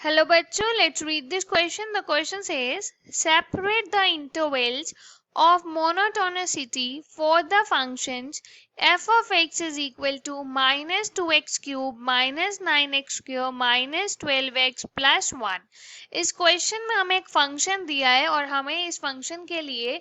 Hello बच्चों, let's read this question. The question says, separate the intervals of monotonicity for the functions f of x is equal to minus 2x cube minus 9x cube minus 12x plus 1. इस question में हमें एक function दिया है और हमें इस function के लिए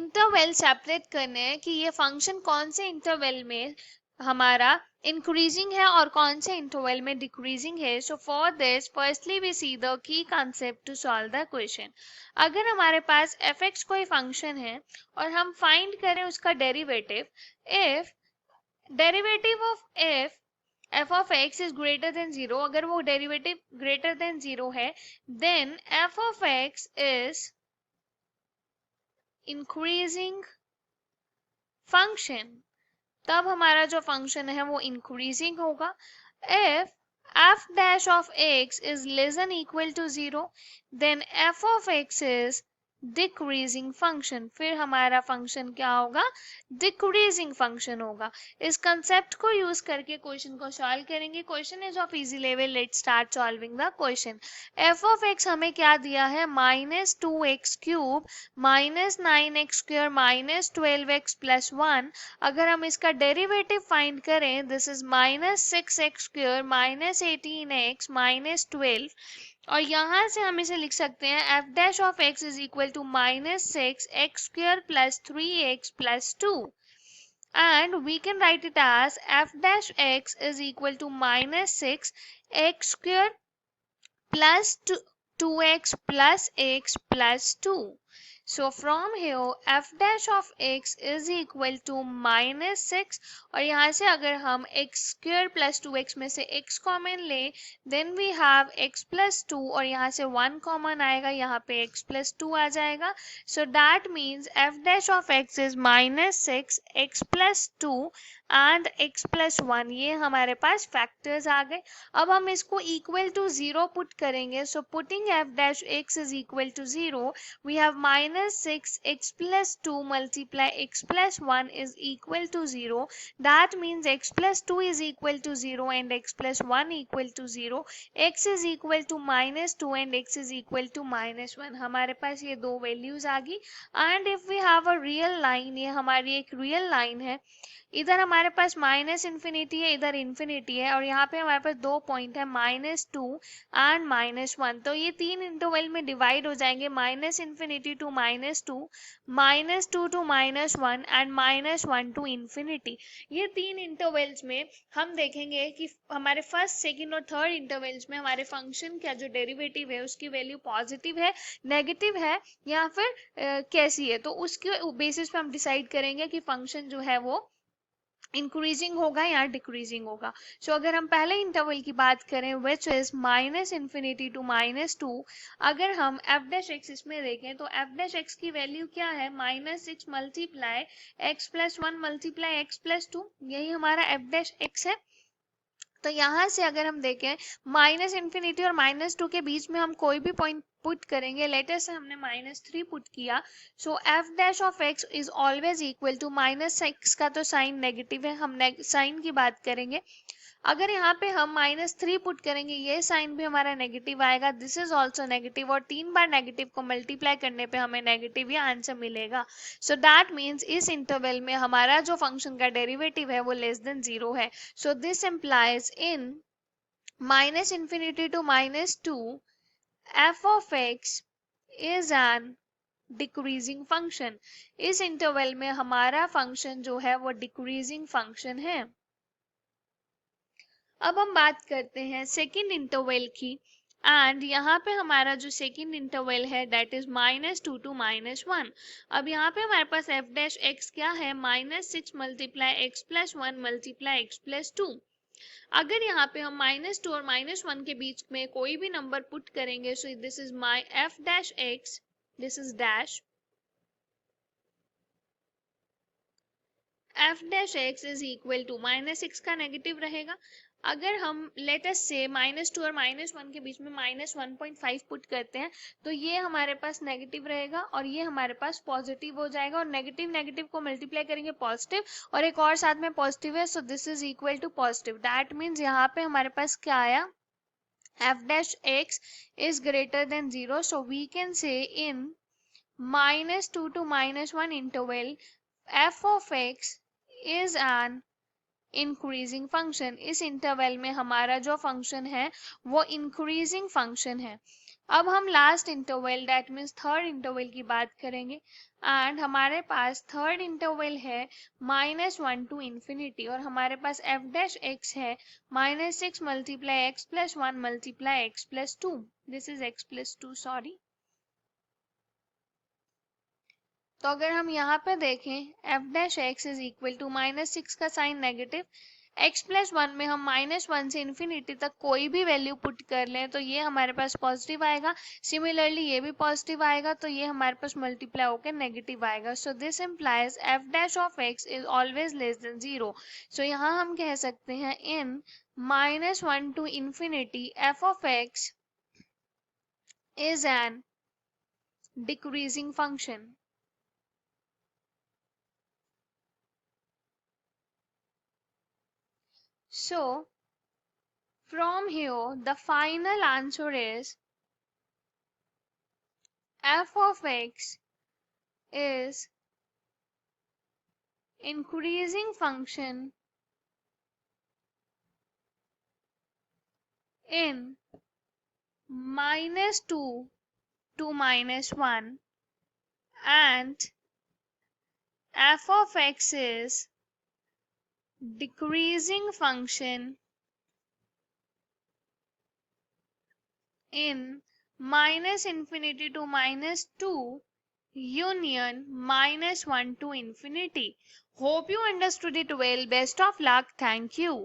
इंटरवल सेपरेट करने हैं कि ये फंक्शन कौन से इंटरवल में हमारा इंक्रीजिंग है और कौन से इंटरवल में डिक्रीजिंग है. So for this firstly we see the key concept to solve the question. अगर हमारे पास एफ एक्स कोई फंक्शन है और हम फाइंड करें उसका derivative, if derivative of f of x is greater than 0, अगर वो डेरिवेटिव ग्रेटर देन 0 है, then f of x is increasing function. तब हमारा जो फंक्शन है वो इंक्रीजिंग होगा. इफ f dash of x is less than equal to 0, then f of x is decreasing function. फिर हमारा फंक्शन क्या होगा? डिक्रीजिंग फंक्शन होगा. इस कंसेप्ट को यूज करके क्वेश्चन को सॉल्व करेंगे. Question is of easy level. Let's start solving the question. F of x हमें क्या दिया है? Minus 2x cube minus 9x square minus 12x plus 1. अगर हम इसका डेरिवेटिव फाइंड करें, this is minus 6x square minus 18x minus 12, और यहां से हम इसे लिख सकते हैं f dash of x is equal to minus 6x square plus 3x plus 2, and we can write it as f dash x is equal to minus 6x square plus 2x plus x plus 2. So from here f dash of x is equal to minus 6, और यहाँ से अगर हम x square plus 2x में से x common ले, then we have x plus 2, और यहाँ से 1 कॉमन आएगा, यहाँ पे x plus 2 आ जाएगा. So that means f dash of x is minus 6 x plus 2 and x plus 1. ये हमारे पास फैक्टर्स आ गए. अब हम इसको इक्वल टू 0 पुट करेंगे. So putting f dash x is equal to 0, we have minus 6x plus 2 multiply x plus 1 is equal to 0. That means x plus 2 is equal to 0 and x plus 1 equal to 0. x is equal to minus 2 and x is equal to minus 1. हमारे पास ये दो values आ गई. And if we have a real line, ये हमारी एक real line है. इधर हमारे पास माइनस इन्फिनिटी है, इधर इन्फिनिटी है, और यहाँ पे हमारे पास दो पॉइंट है माइनस 2 एंड माइनस 1. तो ये तीन इंटरवल में डिवाइड हो जाएंगे, minus infinity to minus 2, minus 2 to minus 1 and minus 1 to infinity. ये तीन इंटरवल्स में हम देखेंगे कि हमारे फर्स्ट, सेकंड और थर्ड इंटरवल्स में हमारे फंक्शन का जो डेरिवेटिव है उसकी वैल्यू पॉजिटिव है, नेगेटिव है या फिर कैसी है. तो उसके बेसिस पे हम डिसाइड करेंगे कि फंक्शन जो है वो इंक्रीजिंग होगा या डिक्रीजिंग होगा. सो अगर हम पहले इंटरवल की बात करें which is minus infinity to minus 2, अगर हम एफ डैश एक्स इसमें देखें तो एफ डैश एक्स की वैल्यू क्या है? Minus 6 multiply x plus 1 multiply x plus 2, यही हमारा एफ डैश एक्स है. तो यहाँ से अगर हम देखें माइनस इन्फिनिटी और माइनस 2 के बीच में हम कोई भी पॉइंट पुट करेंगे. लेटर से हमने माइनस 3 पुट किया. So F dash of x is always equal to minus 6 का तो साइन नेगेटिव है, हम साइन की बात करेंगे. अगर यहाँ पे हम माइनस 3 पुट करेंगे, ये साइन भी हमारा नेगेटिव आएगा, दिस इज ऑल्सो नेगेटिव, और 3 बार नेगेटिव को मल्टीप्लाई करने पे हमें नेगेटिव ही आंसर मिलेगा. सो दैट मीन्स इस इंटरवल में हमारा जो फंक्शन का डेरिवेटिव है वो लेस देन 0 है. So this implies in minus infinity to minus 2 f of x is an decreasing function. इस इंटरवल में हमारा फंक्शन जो है वो डिक्रीजिंग फंक्शन है. अब हम बात करते हैं सेकंड इंटरवल की, एंड यहाँ पे हमारा जो सेकंड इंटरवल है that is minus 2 to minus 1. अब यहाँ पे हमारे पास एफ डैश एक्स क्या है? Minus 6 multiply x plus 1 multiply x plus 2. अगर यहाँ पे हम माइनस 2 और माइनस 1 के बीच में कोई भी नंबर पुट करेंगे, so this is my f dash x, this is dash f dash x is equal to minus 6 का नेगेटिव रहेगा. अगर हम लेटस से माइनस 2 और माइनस 1 के बीच में माइनस 1.5 पुट करते हैं तो ये हमारे पास नेगेटिव रहेगा और ये हमारे पास पॉजिटिव हो जाएगा, और नेगेटिव नेगेटिव को मल्टीप्लाई करेंगे पॉजिटिव, और एक और साथ में पॉजिटिव है, so this is equal to positive. That means यहाँ पे हमारे पास क्या आया? f dash x is greater than 0, so we can say in -2 to -1 interval f of x is an increasing function. इस इंटरवल में हमारा जो फंक्शन है वो इंक्रीजिंग फंक्शन है। अब हम last interval that means third interval की बात करेंगे एंड हमारे पास थर्ड इंटरवल है -1 टू इंफिनिटी और हमारे पास f डैश x है -6 multiply x plus 1 multiply x plus 2, this is x plus 2 sorry. तो अगर हम यहाँ पे देखें f dash x is equal to -6 का साइन नेगेटिव, x प्लस 1 में हम -1 से इन्फिनिटी तक कोई भी वैल्यू पुट कर लें तो ये हमारे पास पॉजिटिव आएगा, सिमिलरली ये भी पॉजिटिव आएगा तो ये हमारे पास मल्टीप्लाई होकर नेगेटिव आएगा। So this implies f dash of x is always less than 0। So यहाँ हम कह सकते हैं इन -1 टू इंफिनिटी f ऑफ x is an decreasing function. So, from here, the final answer is f of x is increasing function in -2 to -1 and f of x is decreasing function in -infinity to -2 union -1 to infinity. Hope you understood it well. Best of luck. Thank you.